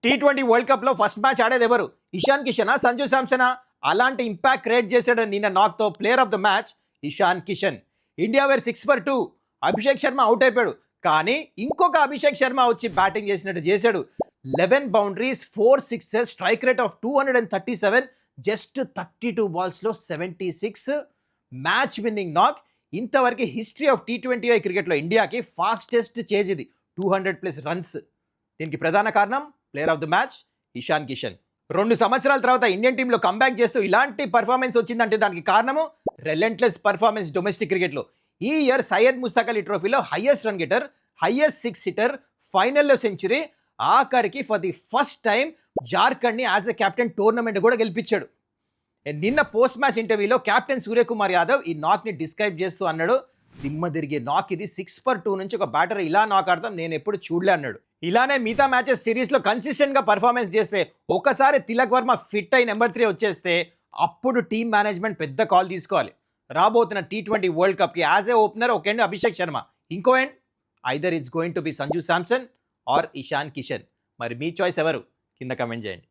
T20 world cup లో first match ఆడేది ఎవరు? ఇషాన్ కిషనా, సంజు శాంసనా? అలాంటి ఇంపాక్ట్ క్రియేట్ చేశాడు నిన్న నాక్తో player of the match Ishan Kishan. India were 6 for 2. Abhishek Sharma out అయిపోయాడు, కానీ ఇంకొక అభిషేక్ శర్మ వచ్చి బ్యాటింగ్ చేసినట్టు చేశాడు. 11 boundaries, 4 sixes, strike rate of 237, just 32 బాల్స్లో 76, match winning నాక్. ఇంతవరకు హిస్టరీ ఆఫ్ T20 క్రికెట్లో ఇండియాకి ఫాస్టెస్ట్ చేజ్ ఇది, 200+ రన్స్. దీనికి ప్రధాన కారణం player of the match Ishan Kishan. 2 సంవత్సరాల తర్వాత ఇండియన్ టీంలో కంబ్యాక్ చేస్తూ ఇలాంటి పర్ఫార్మెన్స్ వచ్చిందంటే దానికి కారణము రెలెంట్లెస్ పర్ఫార్మెన్స్ డొమెస్టిక్ క్రికెట్లో. ఈ ఇయర్ సయ్యద్ ముస్తక్ అలీ ట్రోఫీలో highest run getter, highest 6 hitter, ఫైనల్లో సెంచరీ, ఆఖరికి ఫర్ ది ఫస్ట్ టైం జార్ఖండ్ని యాజ్ ఎ కెప్టెన్ టోర్నమెంట్ కూడా గెలిపించాడు. నిన్న పోస్ట్ మ్యాచ్ ఇంటర్వ్యూలో కెప్టెన్ సూర్యకుమార్ యాదవ్ ఈ నాక్ని డిస్క్రైబ్ చేస్తూ అన్నాడు, దిమ్మ తిరిగే నాక్ ఇది, 6 for 2 నుంచి ఒక బ్యాటర్ ఇలా నాక్ ఆడతాం నేను ఎప్పుడు చూడలే అన్నాడు. ఇలానే మిగతా మ్యాచెస్ సిరీస్లో కన్సిస్టెంట్గా పర్ఫార్మెన్స్ చేస్తే, ఒకసారి తిలక్ వర్మ ఫిట్ అయి నెంబర్ 3 వచ్చేస్తే అప్పుడు టీమ్ మేనేజ్మెంట్ పెద్ద కాల్ తీసుకోవాలి. రాబోతున్న T20 వరల్డ్ కప్కి యాజ్ ఏ ఓపెనర్ ఒక ఎండ్ అభిషేక్ శర్మ, ఇంకో end either it's going to be Sanju Samson or Ishan Kishan. మరి మీ చాయిస్ ఎవరు? కింద కమెంట్ చేయండి.